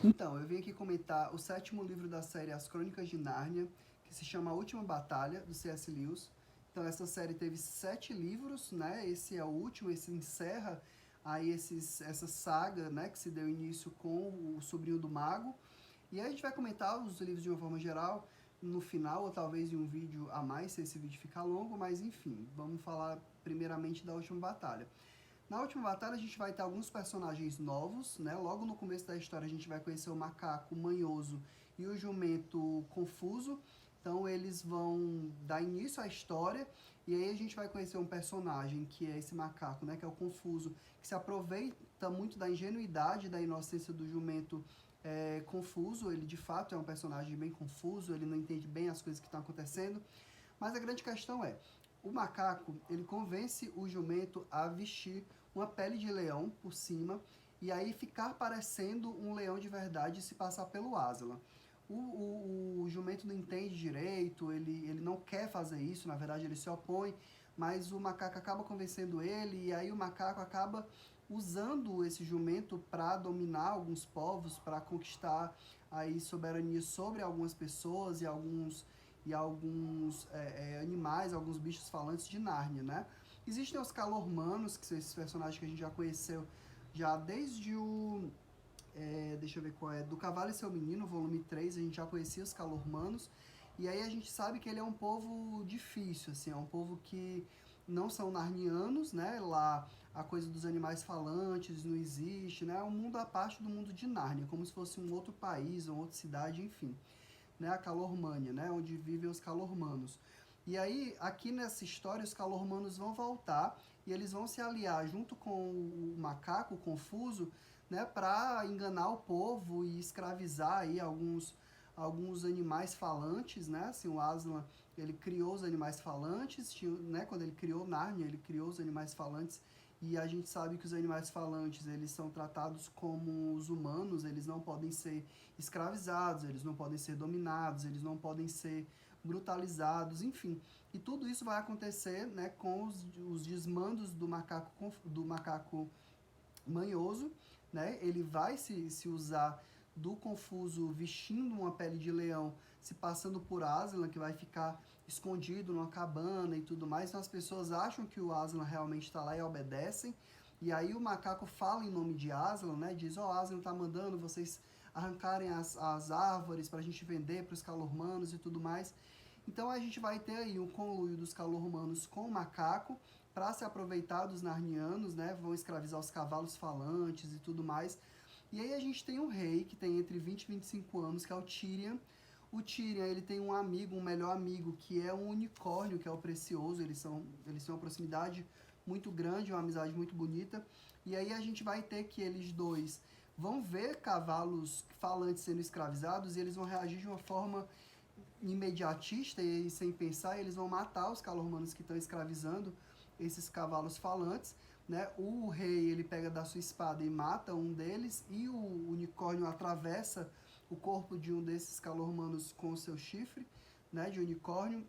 Então, eu vim aqui comentar o sétimo livro da série As Crônicas de Nárnia, que se chama A Última Batalha, do C.S. Lewis. Então, essa série teve 7 livros, né? Esse é o último, esse encerra aí essa saga, né? Que se deu início com o Sobrinho do Mago. E aí a gente vai comentar os livros de uma forma geral no final, ou talvez em um vídeo a mais, se esse vídeo ficar longo, mas enfim, vamos falar primeiramente da Última Batalha. Na última batalha a gente vai ter alguns personagens novos, né? Logo no começo da história a gente vai conhecer o macaco manhoso e o jumento confuso. Então eles vão dar início à história e aí a gente vai conhecer um personagem que é esse macaco, né? Que é o confuso, que se aproveita muito da ingenuidade, da inocência do jumento confuso. Ele de fato é um personagem bem confuso, ele não entende bem as coisas que estão acontecendo. Mas a grande questão é, o macaco, ele convence o jumento a vestir uma pele de leão por cima e aí ficar parecendo um leão de verdade e se passar pelo Aslan. O jumento não entende direito, ele não quer fazer isso, na verdade ele se opõe, mas o macaco acaba convencendo ele e aí o macaco acaba usando esse jumento para dominar alguns povos, para conquistar aí soberania sobre algumas pessoas e alguns animais, alguns bichos falantes de Nárnia, né? Existem os calormanos, que são esses personagens que a gente já conheceu já desde deixa eu ver qual é, do Cavalo e Seu Menino, volume 3, a gente já conhecia os calormanos, e aí a gente sabe que ele é um povo difícil, assim, é um povo que não são narnianos, né? Lá a coisa dos animais falantes não existe, né? É um mundo à parte do mundo de Nárnia, como se fosse um outro país, uma outra cidade, enfim, né, a Calormânia, né, onde vivem os calormanos. E aí, aqui nessa história, os calormanos vão voltar e eles vão se aliar junto com o macaco confuso, né, para enganar o povo e escravizar aí alguns animais falantes, né? Assim, o Aslan, ele criou os animais falantes, né, quando ele criou Nárnia, ele criou os animais falantes e a gente sabe que os animais falantes, eles são tratados como os humanos, eles não podem ser escravizados, eles não podem ser dominados, eles não podem ser brutalizados, enfim. E tudo isso vai acontecer, né, com os desmandos do macaco manhoso, né? Ele vai se usar do confuso vestindo uma pele de leão, se passando por Aslan, que vai ficar escondido numa cabana e tudo mais. Então as pessoas acham que o Aslan realmente está lá e obedecem. E aí o macaco fala em nome de Aslan, né? Diz, ó, Aslan tá mandando vocês arrancarem as árvores para a gente vender para os calormanos e tudo mais. Então a gente vai ter aí um conluio dos calormanos com o macaco para se aproveitar dos narnianos, né? Vão escravizar os cavalos falantes e tudo mais. E aí a gente tem um rei que tem entre 20 e 25 anos, que é o Tyrion. O Tyrion, ele tem um amigo, um melhor amigo, que é um unicórnio, que é o Precioso. Eles têm uma proximidade muito grande, uma amizade muito bonita. E aí a gente vai ter que eles dois vão ver cavalos falantes sendo escravizados e eles vão reagir de uma forma imediatista e sem pensar, eles vão matar os calormanos que estão escravizando esses cavalos falantes, né? O rei, ele pega da sua espada e mata um deles e o unicórnio atravessa o corpo de um desses calormanos com o seu chifre, né, de unicórnio,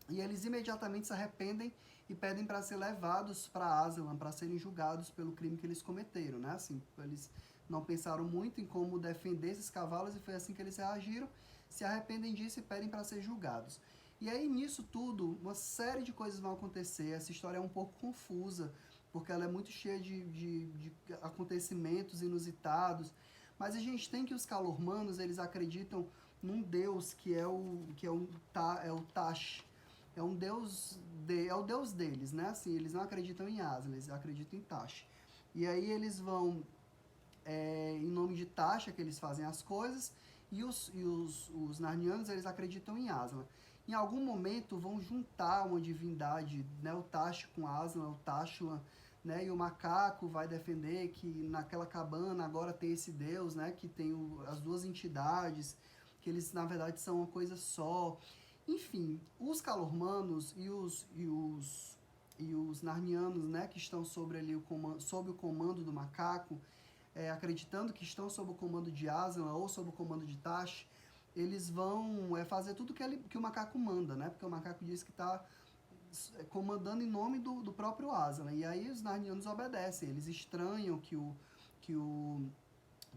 e eles imediatamente se arrependem e pedem para ser levados para Aslan, para serem julgados pelo crime que eles cometeram, né? Assim, eles não pensaram muito em como defender esses cavalos e foi assim que eles reagiram, se arrependem disso e pedem para ser julgados. E aí, nisso tudo, uma série de coisas vão acontecer. Essa história é um pouco confusa, porque ela é muito cheia de acontecimentos inusitados. Mas a gente tem que os calormanos, eles acreditam num deus é o Tash. É um deus, é o deus deles, né? Assim, eles não acreditam em Aslan, eles acreditam em Tash. E aí eles vão em nome de Tasha que eles fazem as coisas, e os narnianos, eles acreditam em Aslan. Em algum momento vão juntar uma divindade, né, o Tash com Aslan, o Tashlan, né, e o macaco vai defender que naquela cabana agora tem esse deus, né, que tem as duas entidades, que eles na verdade são uma coisa só. Enfim, os calormanos e os narnianos, né, que estão sobre ali sob o comando do macaco, acreditando que estão sob o comando de Aslan ou sob o comando de Tash, eles vão fazer tudo que o macaco manda, né? Porque o macaco diz que está comandando em nome do próprio Aslan. E aí os narnianos obedecem, eles estranham que o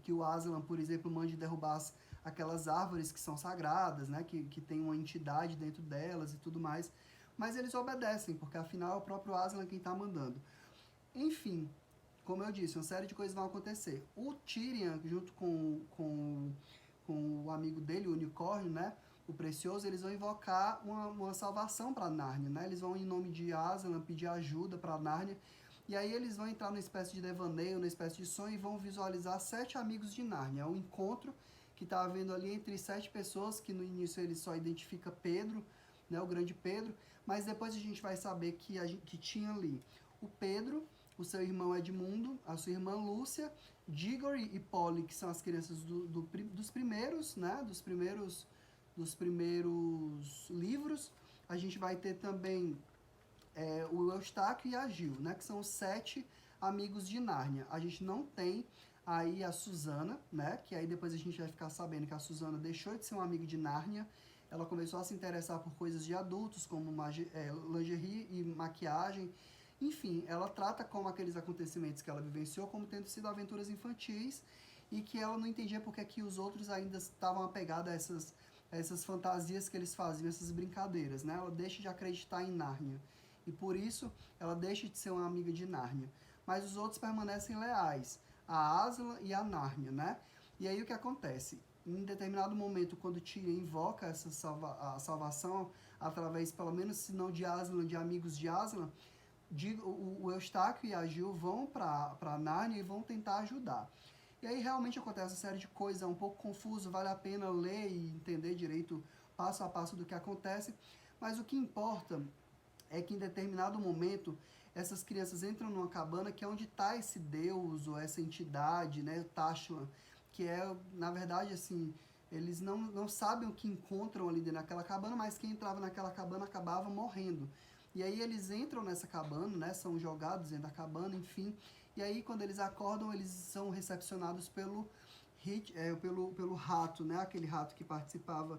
que o Aslan, por exemplo, mande derrubar aquelas árvores que são sagradas, né, que tem uma entidade dentro delas e tudo mais, mas eles obedecem, porque afinal é o próprio Aslan quem está mandando. Enfim, como eu disse, uma série de coisas vão acontecer. O Tyrion, junto com o amigo dele, o unicórnio, né, o Precioso, eles vão invocar uma salvação para Nárnia, né? Eles vão, em nome de Aslan, pedir ajuda para Nárnia. E aí eles vão entrar numa espécie de devaneio, numa espécie de sonho, e vão visualizar 7 amigos de Nárnia. É um encontro que está havendo ali entre 7 pessoas, que no início ele só identifica Pedro, né, o grande Pedro, mas depois a gente vai saber que tinha ali o Pedro, o seu irmão Edmundo, a sua irmã Lúcia, Digory e Polly, que são as crianças dos primeiros, né, dos primeiros livros. A gente vai ter também o Eustáquio e a Gil, né, que são os 7 amigos de Nárnia. A gente não tem aí a Susana, né, que aí depois a gente vai ficar sabendo que a Susana deixou de ser uma amiga de Nárnia. Ela começou a se interessar por coisas de adultos, como lingerie e maquiagem. Enfim, ela trata como aqueles acontecimentos que ela vivenciou como tendo sido aventuras infantis, e que ela não entendia porque que os outros ainda estavam apegados a essas fantasias que eles faziam, essas brincadeiras, né? Ela deixa de acreditar em Nárnia. E por isso ela deixa de ser uma amiga de Nárnia. Mas os outros permanecem leais a Aslan e a Nárnia, né? E aí o que acontece? Em determinado momento, quando Tyrion invoca a salvação, através, pelo menos, se não de Aslan, de amigos de Aslan, o Eustáquio e a Gil vão para Nárnia e vão tentar ajudar. E aí realmente acontece uma série de coisas, é um pouco confuso, vale a pena ler e entender direito passo a passo do que acontece, mas o que importa é que em determinado momento essas crianças entram numa cabana que é onde está esse deus ou essa entidade, né, Tashlan, que é, na verdade, assim, eles não sabem o que encontram ali dentro daquela cabana, mas quem entrava naquela cabana acabava morrendo. E aí eles entram nessa cabana, né, são jogados dentro da cabana, enfim, e aí quando eles acordam, eles são recepcionados pelo rato, né, aquele rato que participava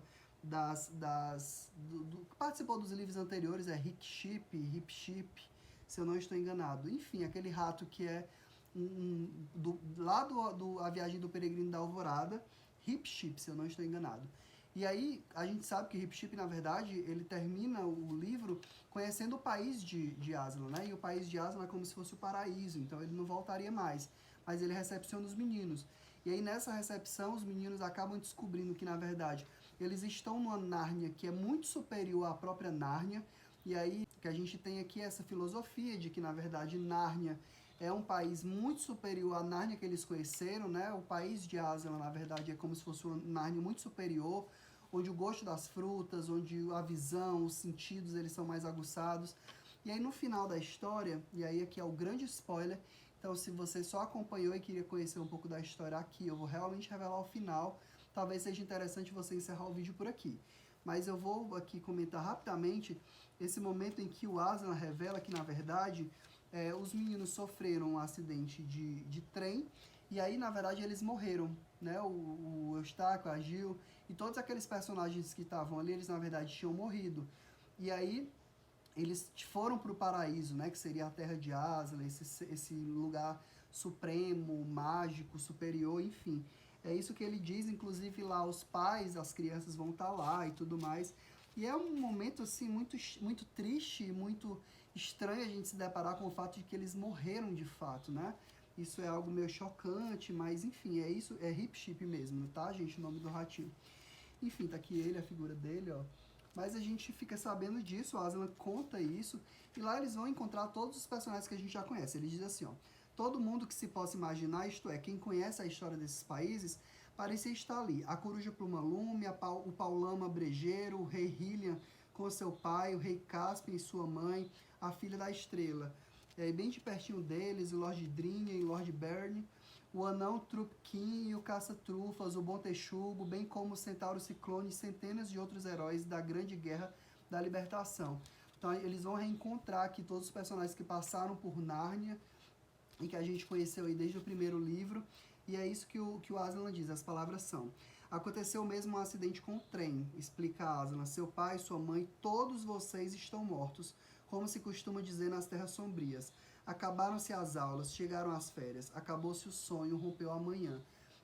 que participou dos livros anteriores, é Hip Chip, se eu não estou enganado. Enfim, aquele rato que é lá A Viagem do Peregrino da Alvorada, Hip Chip, se eu não estou enganado. E aí, a gente sabe que Hip Chip, na verdade, ele termina o livro conhecendo o país de Aslan, né? E o país de Aslan é como se fosse o paraíso, então ele não voltaria mais. Mas ele recepciona os meninos. E aí, nessa recepção, os meninos acabam descobrindo que, na verdade, eles estão numa Nárnia que é muito superior à própria Nárnia. E aí, que a gente tem aqui essa filosofia de que, na verdade, Nárnia é um país muito superior à Nárnia que eles conheceram, né? O país de Aslan, na verdade, é como se fosse uma Nárnia muito superior, onde o gosto das frutas, onde a visão, os sentidos, eles são mais aguçados. E aí, no final da história, e aí aqui é o grande spoiler, então se você só acompanhou e queria conhecer um pouco da história aqui, eu vou realmente revelar o final, talvez seja interessante você encerrar o vídeo por aqui. Mas eu vou aqui comentar rapidamente esse momento em que o Aslan revela que, na verdade, os meninos sofreram um acidente de trem, e aí, na verdade, eles morreram, né? O Eustáquio, a Gil, e todos aqueles personagens que estavam ali, eles, na verdade, tinham morrido. E aí, eles foram para o paraíso, né? Que seria a terra de Aslan, esse lugar supremo, mágico, superior, enfim. É isso que ele diz, inclusive lá os pais, as crianças vão estar lá e tudo mais. E é um momento, assim, muito triste, muito estranho a gente se deparar com o fato de que eles morreram de fato, né? Isso é algo meio chocante, mas enfim, é isso, é Hip Chip mesmo, tá, gente? O nome do ratinho. Enfim, tá aqui ele, a figura dele, ó. Mas a gente fica sabendo disso, o Aslan conta isso, e lá eles vão encontrar todos os personagens que a gente já conhece. Ele diz assim, ó: todo mundo que se possa imaginar, isto é, quem conhece a história desses países, parecia estar ali. A coruja Plumalume, o Paulama Brejeiro, o rei Hylian com seu pai, o rei Caspian e sua mãe, a filha da estrela. Bem de pertinho deles, o Lord Drinha e o Lord Berne, o anão Trupkin e o caça-trufas, o bom texugo, bem como o centauro Ciclone e centenas de outros heróis da grande guerra da libertação. Então eles vão reencontrar aqui todos os personagens que passaram por Nárnia e que a gente conheceu aí desde o primeiro livro, e é isso que o Aslan diz, as palavras são: aconteceu mesmo um acidente com o trem, explica Aslan, seu pai, sua mãe, todos vocês estão mortos, como se costuma dizer nas terras sombrias. Acabaram-se as aulas, chegaram as férias, acabou-se o sonho, rompeu a manhã.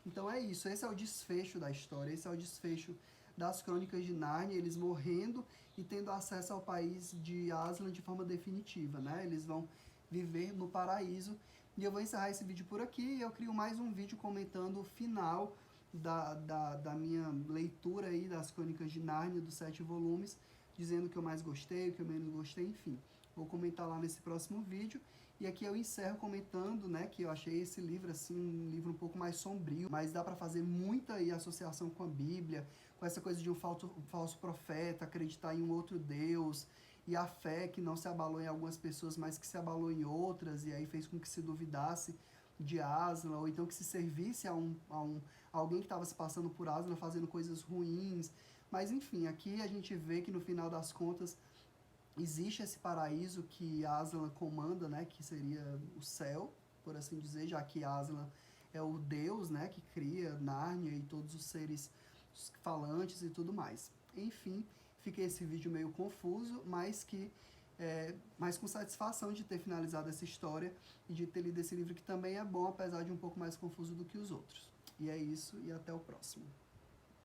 Então é isso, esse é o desfecho da história, esse é o desfecho das Crônicas de Nárnia, eles morrendo e tendo acesso ao país de Aslan de forma definitiva, né? Eles vão viver no paraíso. E eu vou encerrar esse vídeo por aqui e eu crio mais um vídeo comentando o final da minha leitura aí das Crônicas de Nárnia, dos 7 volumes, dizendo o que eu mais gostei, o que eu menos gostei, enfim. Vou comentar lá nesse próximo vídeo. E aqui eu encerro comentando, né, que eu achei esse livro, assim, um livro um pouco mais sombrio, mas dá para fazer muita aí associação com a Bíblia, com essa coisa de um falso profeta, acreditar em um outro Deus, e a fé que não se abalou em algumas pessoas, mas que se abalou em outras, e aí fez com que se duvidasse de Aslan, ou então que se servisse a alguém que estava se passando por Aslan, fazendo coisas ruins. Mas enfim, aqui a gente vê que no final das contas existe esse paraíso que Aslan comanda, né, que seria o céu, por assim dizer, já que Aslan é o deus, né, que cria Nárnia e todos os seres falantes e tudo mais. Enfim, fiquei esse vídeo meio confuso, mas com satisfação de ter finalizado essa história e de ter lido esse livro que também é bom, apesar de um pouco mais confuso do que os outros. E é isso, e até o próximo.